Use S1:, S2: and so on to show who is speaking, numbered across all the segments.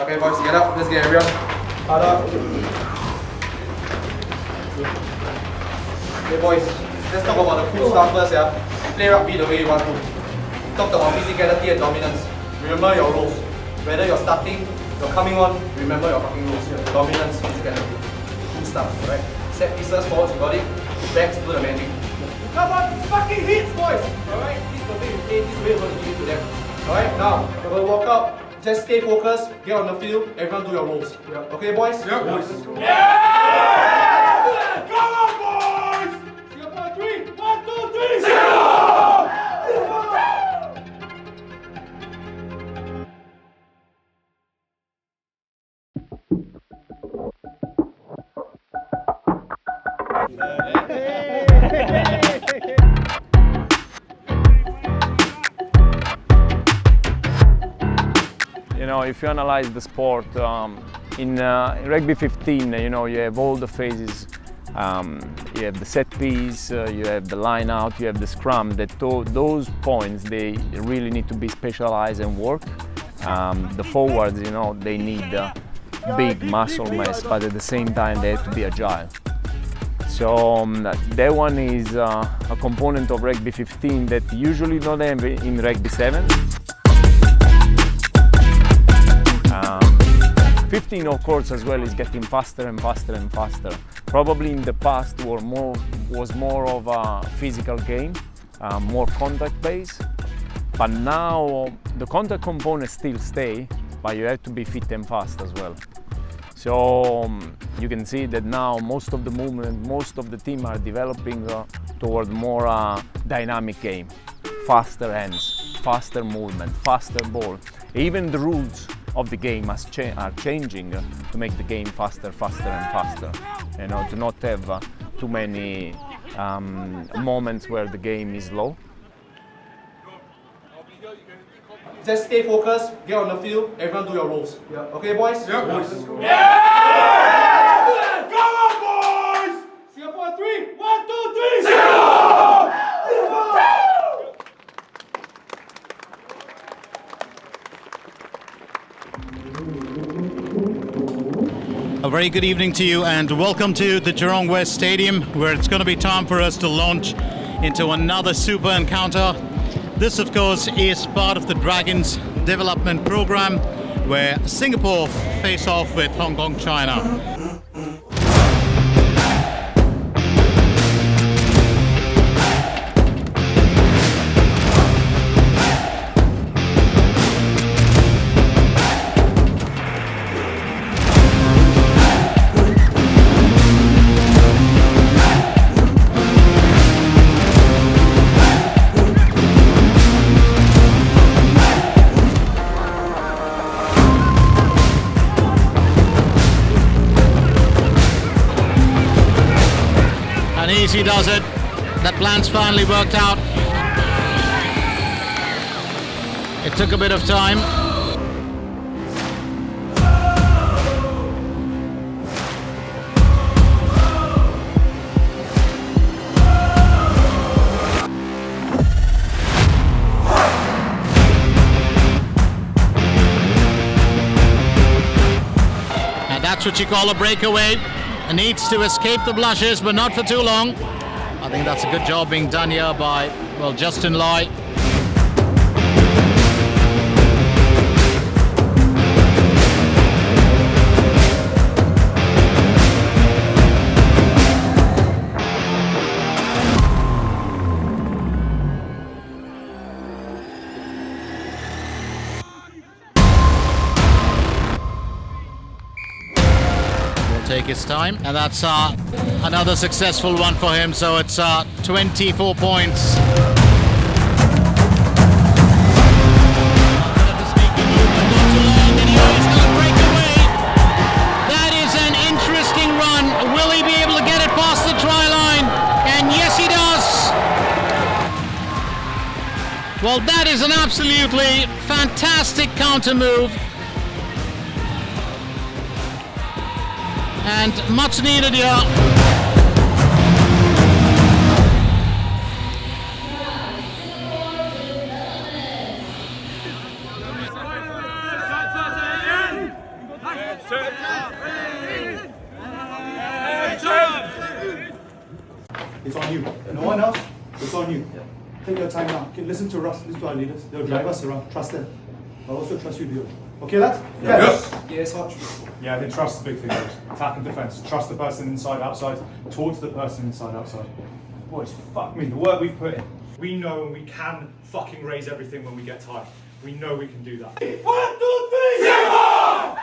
S1: Okay, boys, get up. Let's get everyone. Huddle. Okay, boys, let's talk about the cool stuff first, yeah? Play rugby the way you want to. Talk about physicality and dominance. Remember your roles. Whether you're starting, you're coming on, remember your fucking roles. Dominance, physicality. Cool stuff, alright? Set pieces, forwards, you got it? Backs, do the magic. Come on, fucking hits, boys! Alright, this is the way you play, this is the way we're going to give it to them. Alright, now, we're going to walk out. Just stay focused, get on the field, everyone do your roles. Yeah. Okay, boys? Yep. Boys.
S2: Yeah! Come on, boys!
S1: Singapore 3, 1, 2, 3,
S3: You know, if you analyze the sport, in Rugby 15, you know, you have all the phases. You have the set piece, you have the line out, you have the scrum. Those points, they really need to be specialized and work. The forwards, you know, they need big muscle mass, but at the same time they have to be agile. So that one is a component of Rugby 15 that usually not have in Rugby 7. 15 of course as well is getting faster and faster and faster. Probably in the past was more of a physical game, more contact based, but now the contact components still stay, but you have to be fit and fast as well. So you can see that now most of the movement, most of the team are developing toward more dynamic game, faster hands, faster movement, faster ball. Even the rules of the game are changing to make the game faster, faster and faster. You know, to not have too many moments where the game is low.
S1: Just stay focused, get on the field, everyone do your roles. Yeah. Okay, boys?
S2: Yep.
S1: Boys.
S2: Yeah! Come on, boys!
S1: Singapore 3, 1, 2, 3,
S4: A very good evening to you and welcome to the Jurong West Stadium, where it's going to be time for us to launch into another super encounter. This of course is part of the Dragons development program, where Singapore face off with Hong Kong, China. Easy does it. That plan's finally worked out. It took a bit of time. And that's what you call a breakaway. Needs to escape the blushes, but not for too long. I think that's a good job being done here by, well, Justin Loy. Take his time, and that's another successful one for him, so it's 24 points. That is an interesting run. Will he be able to get it past the try line? And yes, he does. Well, that is an absolutely fantastic counter move. And much needed here.
S2: It's on you. No one else, it's on you. Take your time now. Okay, listen to us, listen to our leaders. They'll drive us around. Trust them. I'll also trust you, Leo. Okay, lads?
S1: Yes, Hodge.
S5: Yeah, I think trust is the big thing, boys. Attack and defence. Trust the person inside, outside. Talk to the person inside, outside. Boys, fuck me, the work we've put in. We know we can fucking raise everything when we get tired. We know we can do that.
S2: 1, 2, 3, Sigma!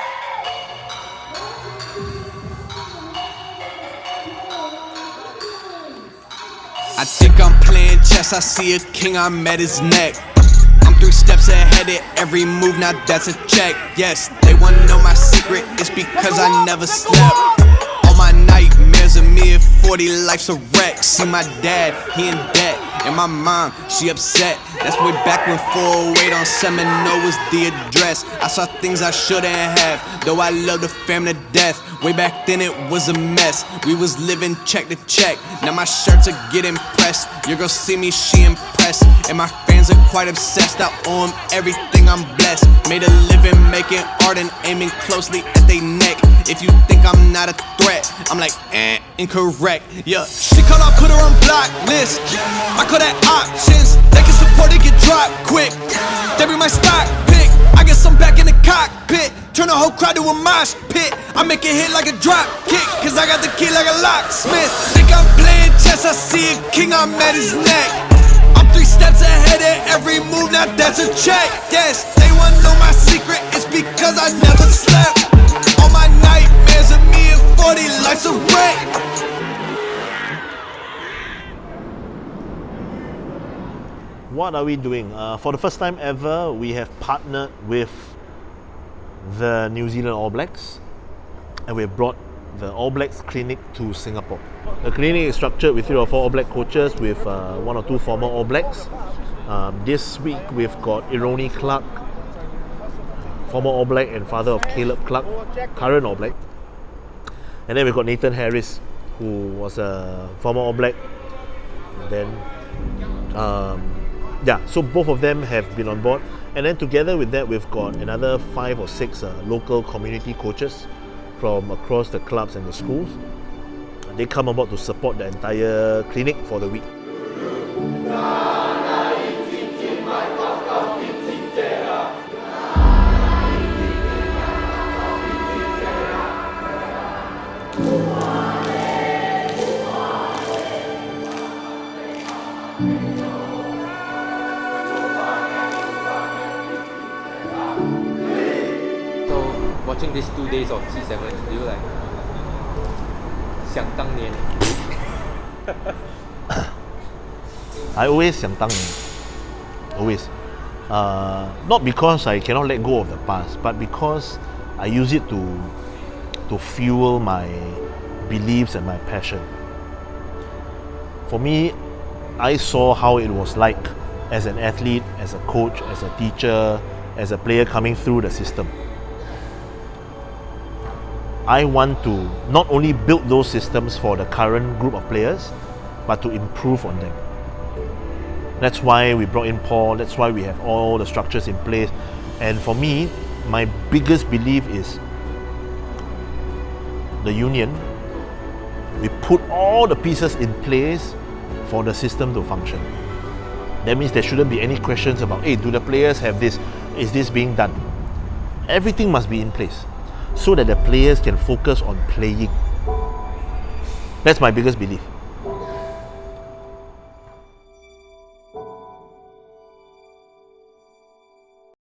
S6: I think I'm playing chess, I see a king, I'm at his neck. I'm 3 steps ahead of every move, now that's a check. Yes, they wanna know my secret, it's because I never slept. All my nightmares of me at 40, life's a wreck. See my dad, he in debt, and my mom, she upset. That's way back when 408 on Seminole was the address. I saw things I shouldn't have, though I love the fam to death. Way back then it was a mess, we was living check to check. Now my shirts are getting pressed, your girl see me, she impressed. And my fans are quite obsessed, I owe them everything, I'm blessed. Made a living making art and aiming closely at they neck. If you think I'm not a threat, I'm like, incorrect. Yeah, she call, I put her on blacklist. I call that options, they can support it, get dropped quick. They be my stock pick, I get some back in the cockpit. Turn the whole crowd to a mosh pit. I make it hit like a drop kick, cause I got the key like a locksmith. Think I'm playing chess, I see a king, I'm at his neck. I'm 3 steps ahead of every move, now that's a check. Yes, they wanna know my secret, it's because I never slept. All my nightmares of me at 40, life's a wreck.
S7: What are we doing? For the first time ever, we have partnered with the New Zealand All Blacks, and we've brought the All Blacks clinic to Singapore. The clinic is structured with 3 or 4 All Black coaches with 1 or 2 former All Blacks. This week we've got Ironi Clark, former All Black and father of Caleb Clark, current All Black. And then we've got Nathan Harris, who was a former All Black. And then so both of them have been on board, and then together with that we've got another 5 or 6 local community coaches from across the clubs and the schools. They come aboard to support the entire clinic for the week.
S8: Watching these 2 days of C7, do you like 想当年?
S7: I always 想当年, always. Not because I cannot let go of the past, but because I use it to fuel my beliefs and my passion. For me, I saw how it was like as an athlete, as a coach, as a teacher, as a player coming through the system. I want to not only build those systems for the current group of players, but to improve on them. That's why we brought in Paul, that's why we have all the structures in place. And for me, my biggest belief is the union. We put all the pieces in place for the system to function. That means there shouldn't be any questions about, hey, do the players have this? Is this being done? Everything must be in place, so that the players can focus on playing. That's my biggest belief.